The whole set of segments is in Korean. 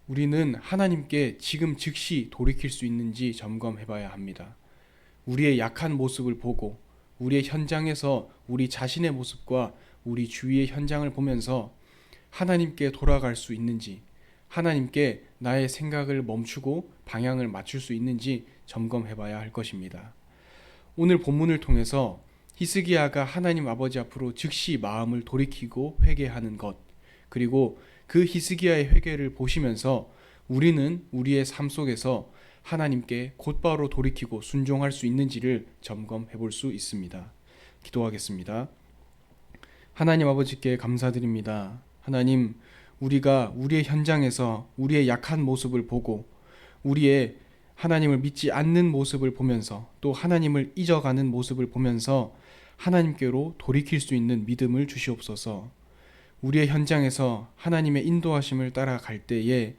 우리는 하나님께 지금 즉시 돌이킬 수 있는지 점검해 봐야 합니다. 우리의 약한 모습을 보고 우리의 현장에서 우리 자신의 모습과 우리 주위의 현장을 보면서 하나님께 돌아갈 수 있는지, 하나님께 나의 생각을 멈추고 방향을 맞출 수 있는지 점검해 봐야 할 것입니다. 오늘 본문을 통해서 히스기야가 하나님 아버지 앞으로 즉시 마음을 돌이키고 회개하는 것, 그리고 그 히스기야의 회개를 보시면서 우리는 우리의 삶 속에서 하나님께 곧바로 돌이키고 순종할 수 있는지를 점검해 볼 수 있습니다. 기도하겠습니다. 하나님 아버지께 감사드립니다. 하나님, 우리가 우리의 현장에서 우리의 약한 모습을 보고 우리의 하나님을 믿지 않는 모습을 보면서 또 하나님을 잊어가는 모습을 보면서 하나님께로 돌이킬 수 있는 믿음을 주시옵소서. 우리의 현장에서 하나님의 인도하심을 따라갈 때에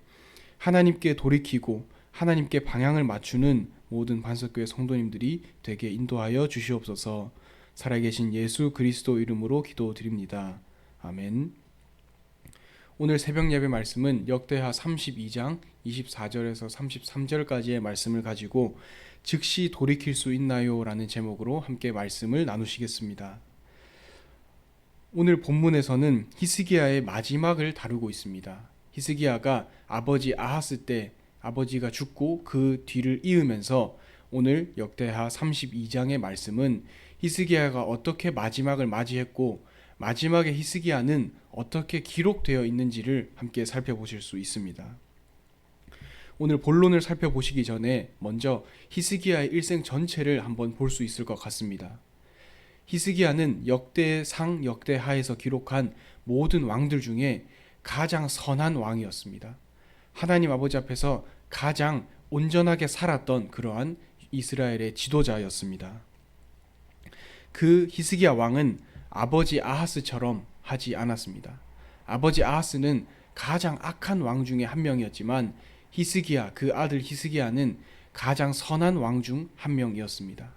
하나님께 돌이키고 하나님께 방향을 맞추는 모든 반석교회 성도님들이 되게 인도하여 주시옵소서. 살아계신 예수 그리스도 이름으로 기도드립니다. 아멘. 오늘 새벽 예배 말씀은 역대하 32장 24절에서 33절까지의 말씀을 가지고 즉시 돌이킬 수 있나요? 라는 제목으로 함께 말씀을 나누시겠습니다. 오늘 본문에서는 히스기야의 마지막을 다루고 있습니다. 히스기야가 아버지 아하스 때 아버지가 죽고 그 뒤를 이으면서 오늘 역대하 32장의 말씀은 히스기야가 어떻게 마지막을 맞이했고 마지막에 히스기야는 어떻게 기록되어 있는지를 함께 살펴보실 수 있습니다. 오늘 본론을 살펴보시기 전에 먼저 히스기야의 일생 전체를 한번 볼 수 있을 것 같습니다. 히스기야는 역대상 역대하에서 기록한 모든 왕들 중에 가장 선한 왕이었습니다. 하나님 아버지 앞에서 가장 온전하게 살았던 그러한 이스라엘의 지도자였습니다. 그 히스기야 왕은 아버지 아하스처럼 하지 않았습니다. 아버지 아하스는 가장 악한 왕 중에 한 명이었지만 히스기야, 그 아들 히스기야는 가장 선한 왕 중 한 명이었습니다.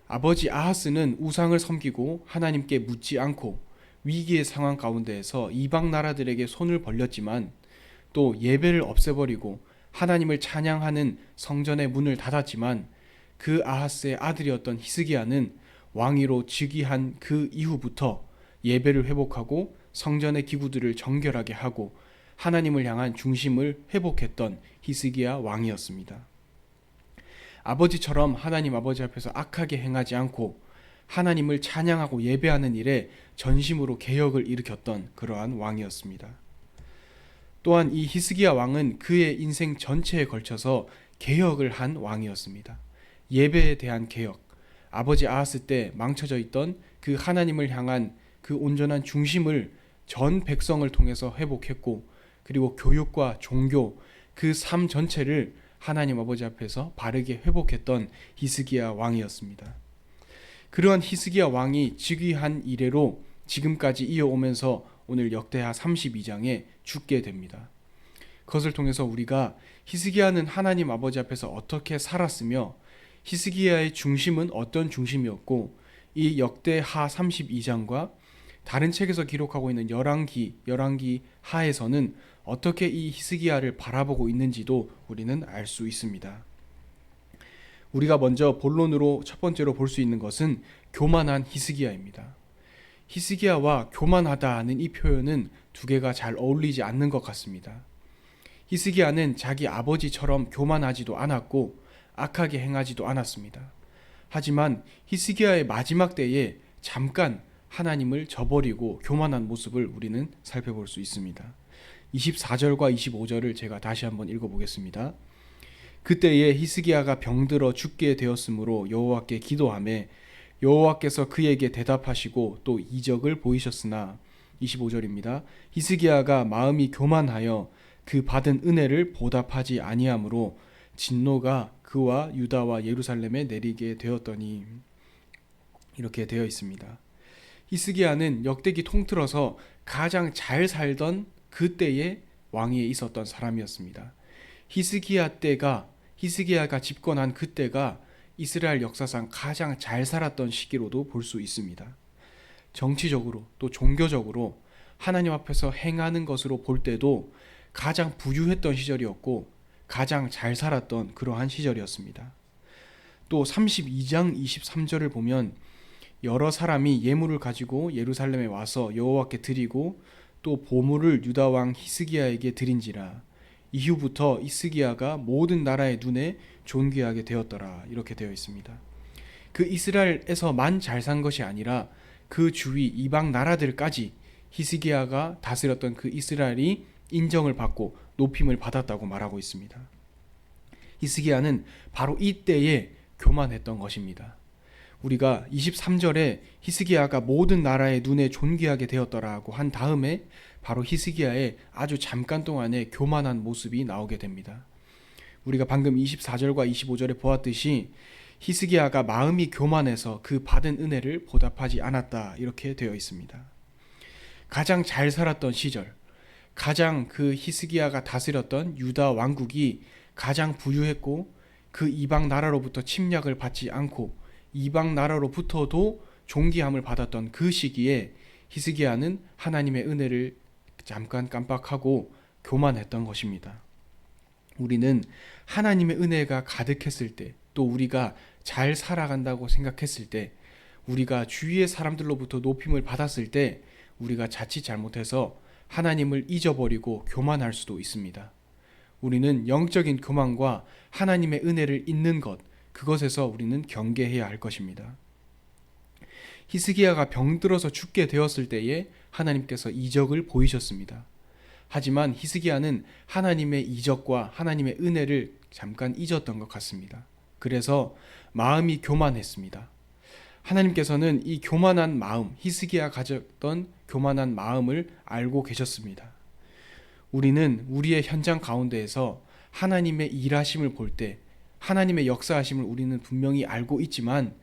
아버지 아하스는 우상을 섬기고 하나님께 묻지 않고 위기의 상황 가운데에서 이방 나라들에게 손을 벌렸지만 또 예배를 없애버리고 하나님을 찬양하는 성전의 문을 닫았지만 그 아하스의 아들이었던 히스기야는 왕위로 즉위한 그 이후부터 예배를 회복하고 성전의 기구들을 정결하게 하고 하나님을 향한 중심을 회복했던 히스기야 왕이었습니다. 아버지처럼 하나님 아버지 앞에서 악하게 행하지 않고 하나님을 찬양하고 예배하는 일에 전심으로 개혁을 일으켰던 그러한 왕이었습니다. 또한 이 히스기야 왕은 그의 인생 전체에 걸쳐서 개혁을 한 왕이었습니다. 예배에 대한 개혁, 아버지 아하스 때 망쳐져 있던 그 하나님을 향한 그 온전한 중심을 전 백성을 통해서 회복했고, 그리고 교육과 종교, 그 삶 전체를 하나님 아버지 앞에서 바르게 회복했던 히스기야 왕이었습니다. 그러한 히스기야 왕이 즉위한 이래로 지금까지 이어오면서 오늘 역대하 32장에 죽게 됩니다. 그것을 통해서 우리가 히스기야는 하나님 아버지 앞에서 어떻게 살았으며 히스기야의 중심은 어떤 중심이었고 이 역대하 32장과 다른 책에서 기록하고 있는 열왕기 하에서는 어떻게 이 히스기야를 바라보고 있는지도 우리는 알 수 있습니다. 우리가 먼저 본론으로 첫 번째로 볼 수 있는 것은 교만한 히스기야입니다. 히스기야와 교만하다는 이 표현은 두 개가 잘 어울리지 않는 것 같습니다. 히스기야는 자기 아버지처럼 교만하지도 않았고 악하게 행하지도 않았습니다. 하지만 히스기야의 마지막 때에 잠깐 하나님을 저버리고 교만한 모습을 우리는 살펴볼 수 있습니다. 24절과 25절을 제가 다시 한번 읽어보겠습니다. 그때에 히스기야가 병들어 죽게 되었으므로 여호와께 기도하매 여호와께서 그에게 대답하시고 또 이적을 보이셨으나 25절입니다. 히스기야가 마음이 교만하여 그 받은 은혜를 보답하지 아니하므로 진노가 그와 유다와 예루살렘에 내리게 되었더니, 이렇게 되어 있습니다. 히스기야는 역대기 통틀어서 가장 잘 살던 그때의 왕위에 있었던 사람이었습니다. 히스기야가 집권한 그때가 이스라엘 역사상 가장 잘 살았던 시기로도 볼 수 있습니다. 정치적으로 또 종교적으로 하나님 앞에서 행하는 것으로 볼 때도 가장 부유했던 시절이었고 가장 잘 살았던 그러한 시절이었습니다. 또 32장 23절을 보면 여러 사람이 예물을 가지고 예루살렘에 와서 여호와께 드리고 또 보물을 유다 왕 히스기야에게 드린지라 이후부터 히스기야가 모든 나라의 눈에 존귀하게 되었더라. 이렇게 되어 있습니다. 그 이스라엘에서만 잘 산 것이 아니라 그 주위 이방 나라들까지 히스기야가 다스렸던 그 이스라엘이 인정을 받고 높임을 받았다고 말하고 있습니다. 히스기야는 바로 이때에 교만했던 것입니다. 우리가 23절에 히스기야가 모든 나라의 눈에 존귀하게 되었더라고 한 다음에 바로 히스기야의 아주 잠깐 동안의 교만한 모습이 나오게 됩니다. 우리가 방금 24절과 25절에 보았듯이 히스기야가 마음이 교만해서 그 받은 은혜를 보답하지 않았다 이렇게 되어 있습니다. 가장 잘 살았던 시절, 가장 그 히스기야가 다스렸던 유다 왕국이 가장 부유했고 그 이방 나라로부터 침략을 받지 않고 이방 나라로부터도 존귀함을 받았던 그 시기에 히스기야는 하나님의 은혜를 잠깐 깜빡하고 교만했던 것입니다. 우리는 하나님의 은혜가 가득했을 때, 또 우리가 잘 살아간다고 생각했을 때, 우리가 주위의 사람들로부터 높임을 받았을 때 우리가 자칫 잘못해서 하나님을 잊어버리고 교만할 수도 있습니다. 우리는 영적인 교만과 하나님의 은혜를 잊는 것, 그것에서 우리는 경계해야 할 것입니다. 히스기야가 병들어서 죽게 되었을 때에 하나님께서 이적을 보이셨습니다. 하지만 히스기야는 하나님의 이적과 하나님의 은혜를 잠깐 잊었던 것 같습니다. 그래서 마음이 교만했습니다. 하나님께서는 이 교만한 마음, 히스기야가 가졌던 교만한 마음을 알고 계셨습니다. 우리는 우리의 현장 가운데에서 하나님의 일하심을 볼 때 하나님의 역사하심을 우리는 분명히 알고 있지만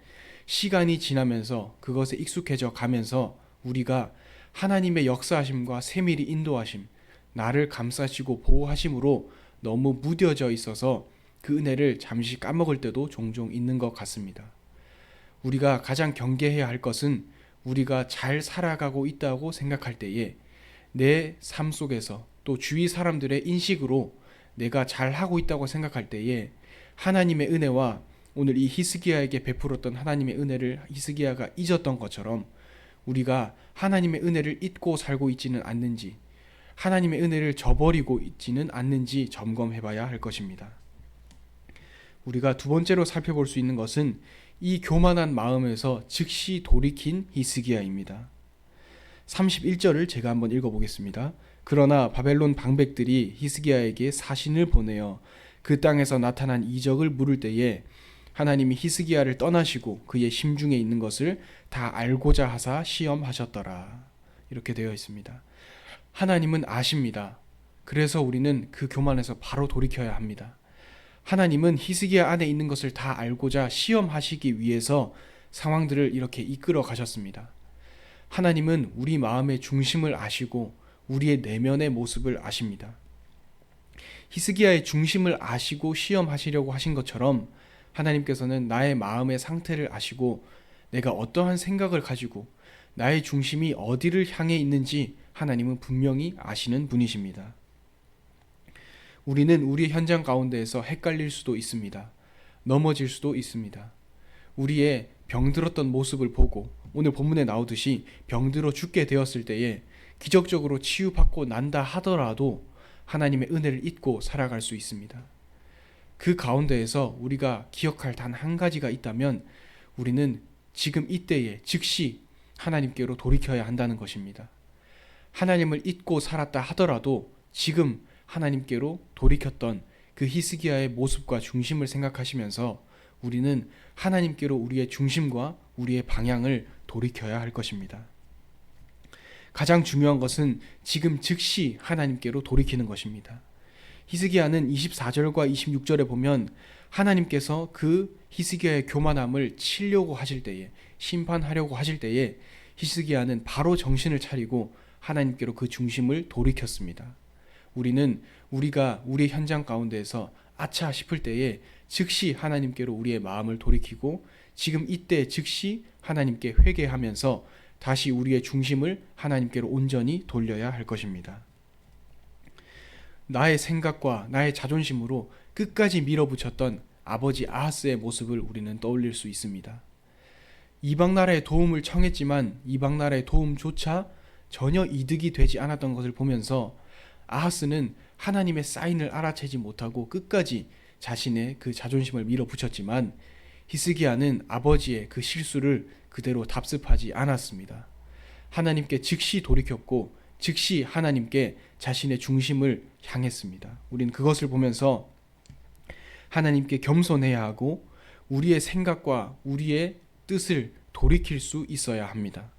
시간이 지나면서 그것에 익숙해져 가면서 우리가 하나님의 역사하심과 세밀히 인도하심, 나를 감싸시고 보호하심으로 너무 무뎌져 있어서 그 은혜를 잠시 까먹을 때도 종종 있는 것 같습니다. 우리가 가장 경계해야 할 것은 우리가 잘 살아가고 있다고 생각할 때에 내 삶 속에서 또 주위 사람들의 인식으로 내가 잘하고 있다고 생각할 때에 하나님의 은혜와 오늘 이 히스기야에게 베풀었던 하나님의 은혜를 히스기야가 잊었던 것처럼 우리가 하나님의 은혜를 잊고 살고 있지는 않는지, 하나님의 은혜를 저버리고 있지는 않는지 점검해 봐야 할 것입니다. 우리가 두 번째로 살펴볼 수 있는 것은 이 교만한 마음에서 즉시 돌이킨 히스기야입니다. 31절을 제가 한번 읽어보겠습니다. 그러나 바벨론 방백들이 히스기야에게 사신을 보내어 그 땅에서 나타난 이적을 물을 때에 하나님이 히스기야를 떠나시고 그의 심중에 있는 것을 다 알고자 하사 시험하셨더라. 이렇게 되어 있습니다. 하나님은 아십니다. 그래서 우리는 그 교만에서 바로 돌이켜야 합니다. 하나님은 히스기야 안에 있는 것을 다 알고자 시험하시기 위해서 상황들을 이렇게 이끌어 가셨습니다. 하나님은 우리 마음의 중심을 아시고 우리의 내면의 모습을 아십니다. 히스기야의 중심을 아시고 시험하시려고 하신 것처럼 하나님께서는 나의 마음의 상태를 아시고 내가 어떠한 생각을 가지고 나의 중심이 어디를 향해 있는지 하나님은 분명히 아시는 분이십니다. 우리는 우리 현장 가운데에서 헷갈릴 수도 있습니다. 넘어질 수도 있습니다. 우리의 병들었던 모습을 보고 오늘 본문에 나오듯이 병들어 죽게 되었을 때에 기적적으로 치유받고 난다 하더라도 하나님의 은혜를 잊고 살아갈 수 있습니다. 그 가운데에서 우리가 기억할 단 한 가지가 있다면 우리는 지금 이때에 즉시 하나님께로 돌이켜야 한다는 것입니다. 하나님을 잊고 살았다 하더라도 지금 하나님께로 돌이켰던 그 히스기야의 모습과 중심을 생각하시면서 우리는 하나님께로 우리의 중심과 우리의 방향을 돌이켜야 할 것입니다. 가장 중요한 것은 지금 즉시 하나님께로 돌이키는 것입니다. 히스기야는 24절과 26절에 보면 하나님께서 그 히스기야의 교만함을 치려고 하실 때에, 심판하려고 하실 때에 히스기야는 바로 정신을 차리고 하나님께로 그 중심을 돌이켰습니다. 우리는 우리가 우리 현장 가운데에서 아차 싶을 때에 즉시 하나님께로 우리의 마음을 돌이키고 지금 이때 즉시 하나님께 회개하면서 다시 우리의 중심을 하나님께로 온전히 돌려야 할 것입니다. 나의 생각과 나의 자존심으로 끝까지 밀어붙였던 아버지 아하스의 모습을 우리는 떠올릴 수 있습니다. 이방 나라의 도움을 청했지만 이방 나라의 도움조차 전혀 이득이 되지 않았던 것을 보면서 아하스는 하나님의 사인을 알아채지 못하고 끝까지 자신의 그 자존심을 밀어붙였지만 히스기야는 아버지의 그 실수를 그대로 답습하지 않았습니다. 하나님께 즉시 돌이켰고 즉시 하나님께 자신의 중심을 향했습니다. 우리는 그것을 보면서 하나님께 겸손해야 하고 우리의 생각과 우리의 뜻을 돌이킬 수 있어야 합니다.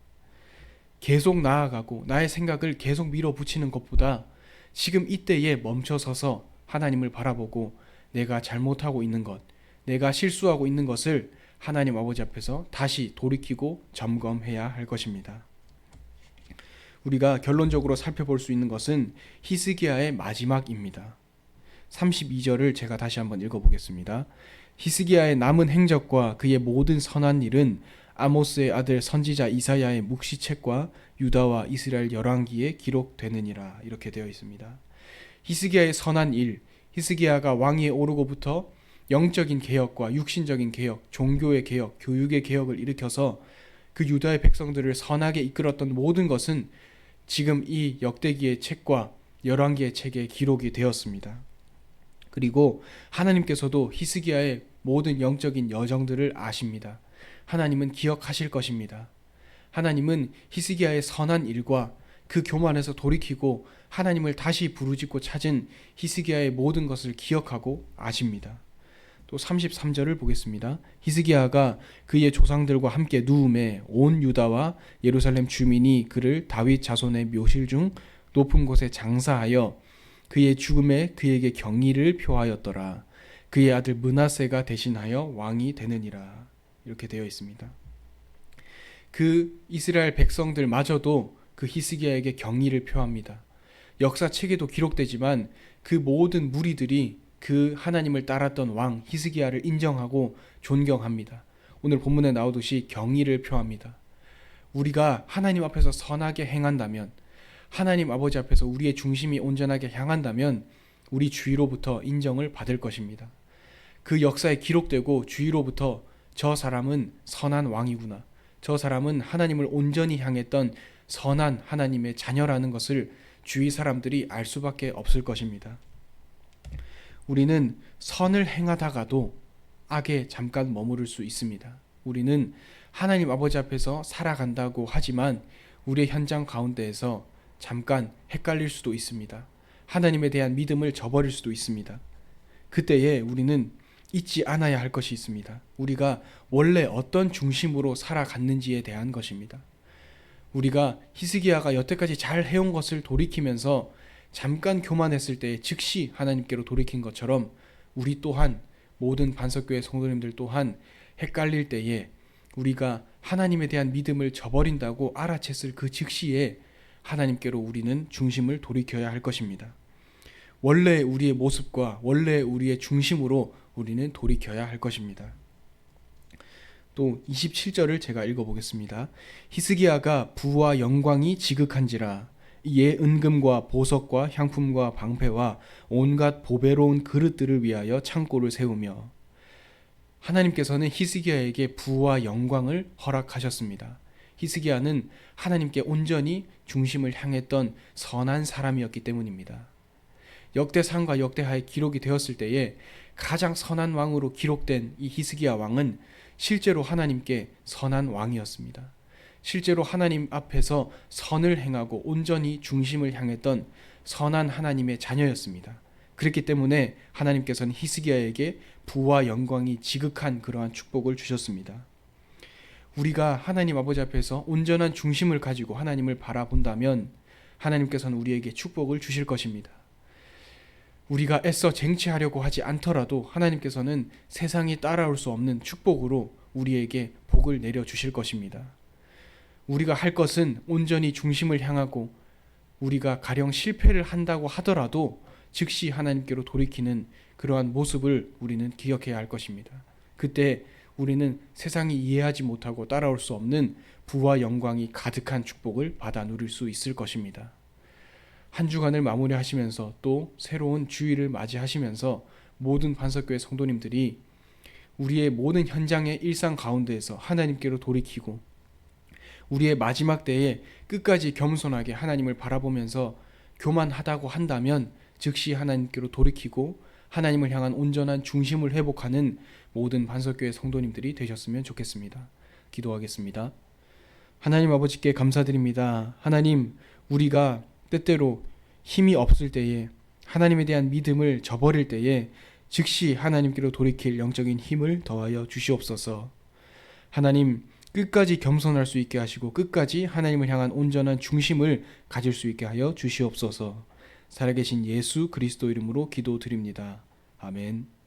계속 나아가고 나의 생각을 계속 밀어붙이는 것보다 지금 이때에 멈춰서서 하나님을 바라보고 내가 잘못하고 있는 것, 내가 실수하고 있는 것을 하나님 아버지 앞에서 다시 돌이키고 점검해야 할 것입니다. 우리가 결론적으로 살펴볼 수 있는 것은 히스기야의 마지막입니다. 32절을 제가 다시 한번 읽어보겠습니다. 히스기야의 남은 행적과 그의 모든 선한 일은 아모스의 아들 선지자 이사야의 묵시책과 유다와 이스라엘 열왕기에 기록되느니라, 이렇게 되어 있습니다. 히스기야의 선한 일, 히스기야가 왕위에 오르고부터 영적인 개혁과 육신적인 개혁, 종교의 개혁, 교육의 개혁을 일으켜서 그 유다의 백성들을 선하게 이끌었던 모든 것은 지금 이 역대기의 책과 열왕기의 책에 기록이 되었습니다. 그리고 하나님께서도 히스기야의 모든 영적인 여정들을 아십니다. 하나님은 기억하실 것입니다. 하나님은 히스기야의 선한 일과 그 교만에서 돌이키고 하나님을 다시 부르짖고 찾은 히스기야의 모든 것을 기억하고 아십니다. 또 33절을 보겠습니다. 히스기야가 그의 조상들과 함께 누움에 온 유다와 예루살렘 주민이 그를 다윗 자손의 묘실 중 높은 곳에 장사하여 그의 죽음에 그에게 경의를 표하였더라. 그의 아들 므낫세가 대신하여 왕이 되느니라, 이렇게 되어 있습니다. 그 이스라엘 백성들마저도 그 히스기야에게 경의를 표합니다. 역사책에도 기록되지만 그 모든 무리들이 그 하나님을 따랐던 왕 히스기야를 인정하고 존경합니다. 오늘 본문에 나오듯이 경의를 표합니다. 우리가 하나님 앞에서 선하게 행한다면, 하나님 아버지 앞에서 우리의 중심이 온전하게 향한다면 우리 주위로부터 인정을 받을 것입니다. 그 역사에 기록되고 주위로부터 저 사람은 선한 왕이구나, 저 사람은 하나님을 온전히 향했던 선한 하나님의 자녀라는 것을 주위 사람들이 알 수밖에 없을 것입니다. 우리는 선을 행하다가도 악에 잠깐 머무를 수 있습니다. 우리는 하나님 아버지 앞에서 살아간다고 하지만 우리의 현장 가운데에서 잠깐 헷갈릴 수도 있습니다. 하나님에 대한 믿음을 저버릴 수도 있습니다. 그때에 우리는 잊지 않아야 할 것이 있습니다. 우리가 원래 어떤 중심으로 살아갔는지에 대한 것입니다. 우리가 히스기야가 여태까지 잘 해온 것을 돌이키면서 잠깐 교만했을 때 즉시 하나님께로 돌이킨 것처럼 우리 또한, 모든 반석교회 성도님들 또한 헷갈릴 때에 우리가 하나님에 대한 믿음을 저버린다고 알아챘을 그 즉시에 하나님께로 우리는 중심을 돌이켜야 할 것입니다. 원래 우리의 모습과 원래 우리의 중심으로 우리는 돌이켜야 할 것입니다. 또 27절을 제가 읽어보겠습니다. 히스기야가 부와 영광이 지극한지라 이에 은금과 보석과 향품과 방패와 온갖 보배로운 그릇들을 위하여 창고를 세우며, 하나님께서는 히스기야에게 부와 영광을 허락하셨습니다. 히스기야는 하나님께 온전히 중심을 향했던 선한 사람이었기 때문입니다. 역대상과 역대하에 기록이 되었을 때에 가장 선한 왕으로 기록된 이 히스기야 왕은 실제로 하나님께 선한 왕이었습니다. 실제로 하나님 앞에서 선을 행하고 온전히 중심을 향했던 선한 하나님의 자녀였습니다. 그렇기 때문에 하나님께서는 히스기야에게 부와 영광이 지극한 그러한 축복을 주셨습니다. 우리가 하나님 아버지 앞에서 온전한 중심을 가지고 하나님을 바라본다면 하나님께서는 우리에게 축복을 주실 것입니다. 우리가 애써 쟁취하려고 하지 않더라도 하나님께서는 세상이 따라올 수 없는 축복으로 우리에게 복을 내려주실 것입니다. 우리가 할 것은 온전히 중심을 향하고 우리가 가령 실패를 한다고 하더라도 즉시 하나님께로 돌이키는 그러한 모습을 우리는 기억해야 할 것입니다. 그때 우리는 세상이 이해하지 못하고 따라올 수 없는 부와 영광이 가득한 축복을 받아 누릴 수 있을 것입니다. 한 주간을 마무리하시면서 또 새로운 주일을 맞이하시면서 모든 반석교회 성도님들이 우리의 모든 현장의 일상 가운데에서 하나님께로 돌이키고 우리의 마지막 때에 끝까지 겸손하게 하나님을 바라보면서 교만하다고 한다면 즉시 하나님께로 돌이키고 하나님을 향한 온전한 중심을 회복하는 모든 반석교회 성도님들이 되셨으면 좋겠습니다. 기도하겠습니다. 하나님 아버지께 감사드립니다. 하나님, 우리가 때때로 힘이 없을 때에 하나님에 대한 믿음을 저버릴 때에 즉시 하나님께로 돌이킬 영적인 힘을 더하여 주시옵소서. 하나님, 끝까지 겸손할 수 있게 하시고 끝까지 하나님을 향한 온전한 중심을 가질 수 있게 하여 주시옵소서. 살아계신 예수 그리스도 이름으로 기도드립니다. 아멘.